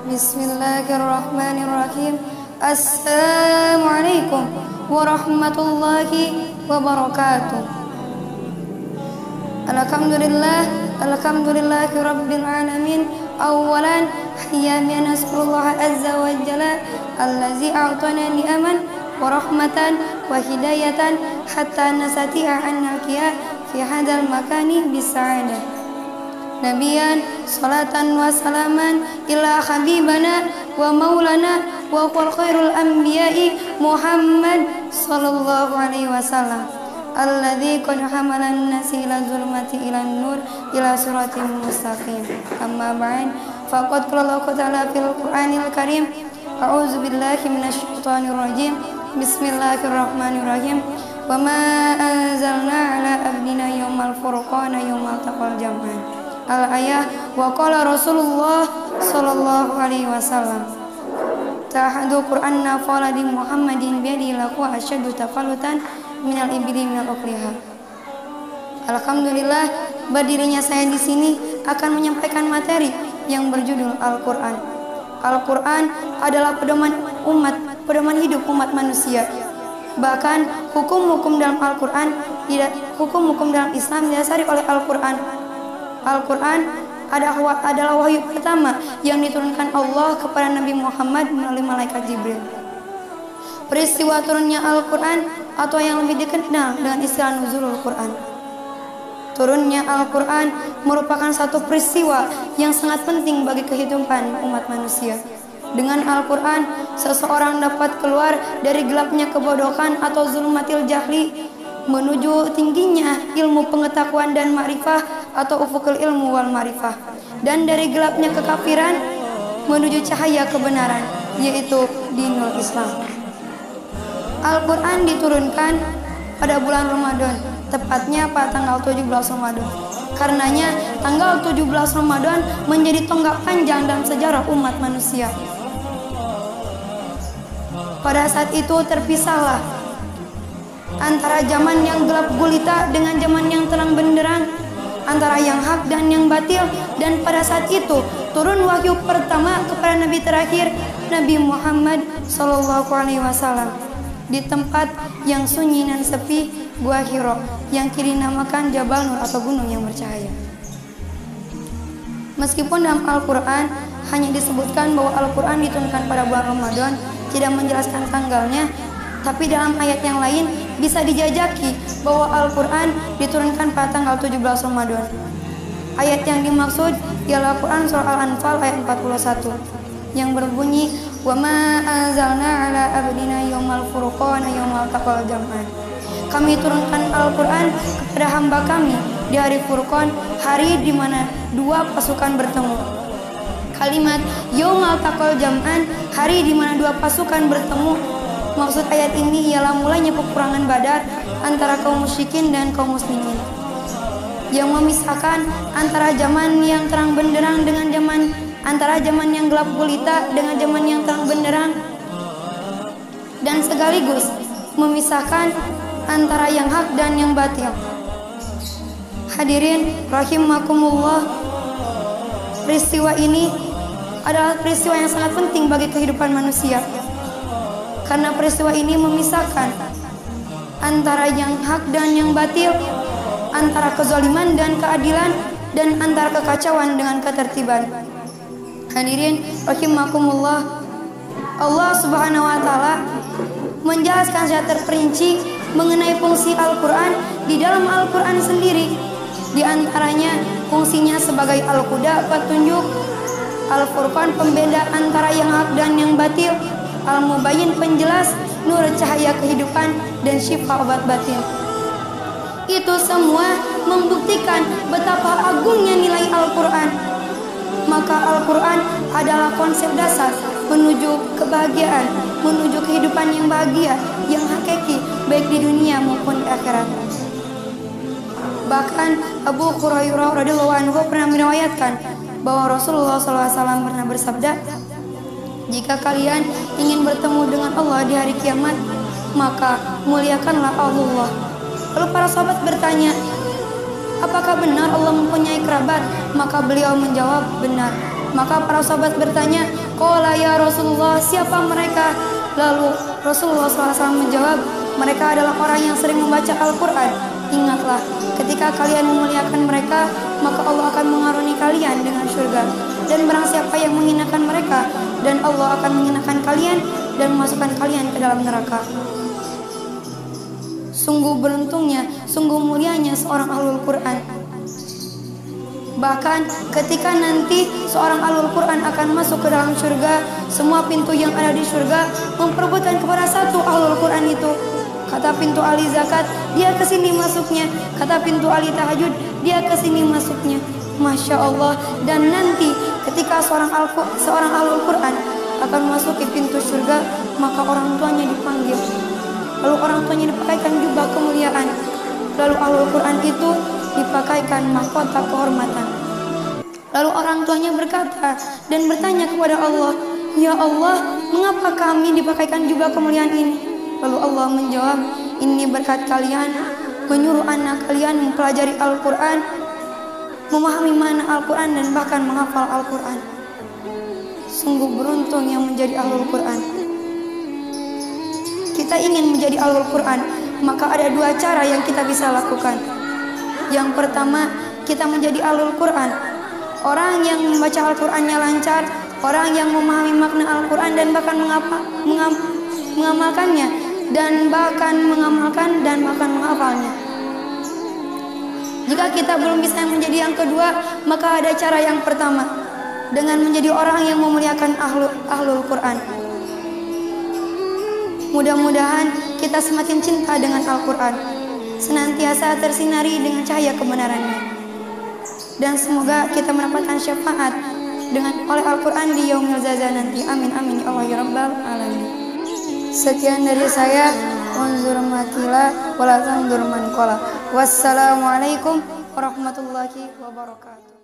Bismillahirrahmanirrahim. Assalamualaikum warahmatullahi wabarakatuh. Alhamdulillahi rabbil alamin. Awalan hayya nasrullah azza wa jalla allazi a'tana ni'aman wa rahmatan wa hidayatan hatta nasati'a an nalqiya fi hadzal makani bisa'adah. Nabiyan salatan wa salaman ila habibana wa maulana wa qul khairul anbiya'i Muhammad sallallahu alaihi wasallam alladzi qad hamalan nasi ila zulmati ila nur ila siratal mustaqim. Amma ba'd, faqad qala Allah ta'ala fil Qur'anil Karim, a'udzu billahi minasyaitonir rajim. Bismillahirrahmanirrahim. Wa ma anzalna ala abdina yaumal furqana yaumal taqal jam'an. Al-ayah. Wa qala Rasulullah sallallahu alaihi wasallam, ta'ahadu Qur'anna faladi Muhammadin biadi laku asyadu tafalutan minal ibili minal uqliha. Alhamdulillah, berdirinya saya di sini akan menyampaikan materi yang berjudul Al-Quran. Al-Quran adalah pedoman hidup umat manusia. Bahkan hukum-hukum dalam Al-Quran, hukum-hukum dalam Islam didasari oleh Al-Quran. Al-Quran adalah wahyu pertama yang diturunkan Allah kepada Nabi Muhammad melalui malaikat Jibril. Peristiwa turunnya Al-Quran atau yang lebih dikenal dengan istilah nuzulul Quran. Turunnya Al-Quran merupakan satu peristiwa yang sangat penting bagi kehidupan umat manusia. Dengan Al-Quran, seseorang dapat keluar dari gelapnya kebodohan atau zulmatil jahli menuju tingginya ilmu pengetahuan dan ma'rifah atau ufukul ilmu wal ma'rifah, dan dari gelapnya kekafiran menuju cahaya kebenaran, yaitu dinul Islam. Al-Quran diturunkan pada bulan Ramadan, tepatnya pada tanggal 17 Ramadan. Karenanya tanggal 17 Ramadan menjadi tonggak panjang dalam sejarah umat manusia. Pada saat itu terpisahlah antara zaman yang gelap gulita dengan zaman yang terang benderang, antara yang hak dan yang batil. Dan pada saat itu turun wahyu pertama kepada Nabi terakhir, Nabi Muhammad sallallahu alaihi wasallam, di tempat yang sunyi dan sepi, Gua Hiro, yang kini dinamakan Jabal Nur atau gunung yang bercahaya. Meskipun dalam Al-Quran hanya disebutkan bahwa Al-Quran diturunkan pada bulan Ramadan, tidak menjelaskan tanggalnya, tapi dalam ayat yang lain bisa dijajaki bahwa Al-Quran diturunkan pada tanggal 17 Ramadan. Ayat yang dimaksud ialah Quran surah Al-Anfal ayat 41 yang berbunyi, wa ma anzalna ala abdina yaumal furqana yaumal taqal jam'an. Kami turunkan Al-Quran kepada hamba kami di hari Furqan, hari di mana dua pasukan bertemu. Kalimat yaumal taqal jam'an, hari di mana dua pasukan bertemu, maksud ayat ini ialah mulanya peperangan Badar antara kaum musyrikin dan kaum muslimin, yang memisahkan antara zaman yang terang benderang dengan antara zaman yang gelap gulita dengan zaman yang terang benderang, dan sekaligus memisahkan antara yang hak dan yang batil. Hadirin rahimakumullah, peristiwa ini adalah peristiwa yang sangat penting bagi kehidupan manusia, karena peristiwa ini memisahkan antara yang hak dan yang batil, antara kezaliman dan keadilan, dan antara kekacauan dengan ketertiban. Hadirin rahimakumullah, Allah Subhanahu wa taala menjelaskan secara terperinci mengenai fungsi Al-Quran di dalam Al-Quran sendiri. Di antaranya fungsinya sebagai Al-Huda, petunjuk; Al-Furqan, pembeda antara yang hak dan yang batil; Al-Mubayyin, penjelas; Nur, cahaya kehidupan; dan Syifa, obat batin. Itu semua membuktikan betapa agungnya nilai Al-Quran. Maka Al-Quran adalah konsep dasar menuju kebahagiaan, menuju kehidupan yang bahagia, yang hakiki, baik di dunia maupun di akhirat. Bahkan Abu Hurairah radhiyallahu anhu pernah meriwayatkan bahwa Rasulullah SAW pernah bersabda, jika kalian ingin bertemu dengan Allah di hari kiamat, maka muliakanlah Allah. Lalu para sahabat bertanya, apakah benar Allah mempunyai kerabat? Maka beliau menjawab, benar. Maka para sahabat bertanya, qala ya Rasulullah, siapa mereka? Lalu Rasulullah SAW menjawab, mereka adalah orang yang sering membaca Al-Quran. Ingatlah, ketika kalian memuliakan mereka, maka Allah akan mengaruni kalian dengan surga. Dan barang siapa yang menghinakan mereka, dan Allah akan menghinakan kalian dan memasukkan kalian ke dalam neraka. Sungguh beruntungnya, sungguh mulianya seorang ahlul Quran. Bahkan ketika nanti seorang ahlul Quran akan masuk ke dalam surga, semua pintu yang ada di surga memperebutkan kepada satu ahlul Quran itu. Kata pintu ahli zakat, dia ke sini masuknya. Kata pintu ahli tahajud, dia ke sini masuknya. Masya Allah. Dan nanti ketika seorang ahlul Quran akan memasuki pintu surga, maka orang tuanya dipanggil. Lalu orang tuanya dipakaikan jubah kemuliaan. Lalu ahlul Quran itu dipakaikan mahkota kehormatan. Lalu orang tuanya berkata dan bertanya kepada Allah, ya Allah, mengapa kami dipakaikan jubah kemuliaan ini? Lalu Allah menjawab, ini berkat kalian menyuruh anak kalian mempelajari Al-Quran, memahami makna Al-Quran dan bahkan menghafal Al-Quran. Sungguh beruntung yang menjadi ahlul Quran. Kita ingin menjadi ahlul Quran, maka ada dua cara yang kita bisa lakukan. Yang pertama, kita menjadi ahlul Quran, orang yang membaca Al-Qurannya lancar, orang yang memahami makna Al-Quran dan bahkan mengamalkannya, dan bahkan menghafalnya. Jika kita belum bisa menjadi yang kedua, maka ada cara yang pertama, dengan menjadi orang yang memuliakan ahlul Quran. Mudah-mudahan kita semakin cinta dengan Al-Quran, senantiasa tersinari dengan cahaya kebenarannya, dan semoga kita mendapatkan syafaat oleh Al-Quran di yaumil zazah nanti. Amin amin ya Allah ya rabbal alamin. Sekian dari saya, unzur makila wala tanzur man qala. Wassalamualaikum warahmatullahi wabarakatuh.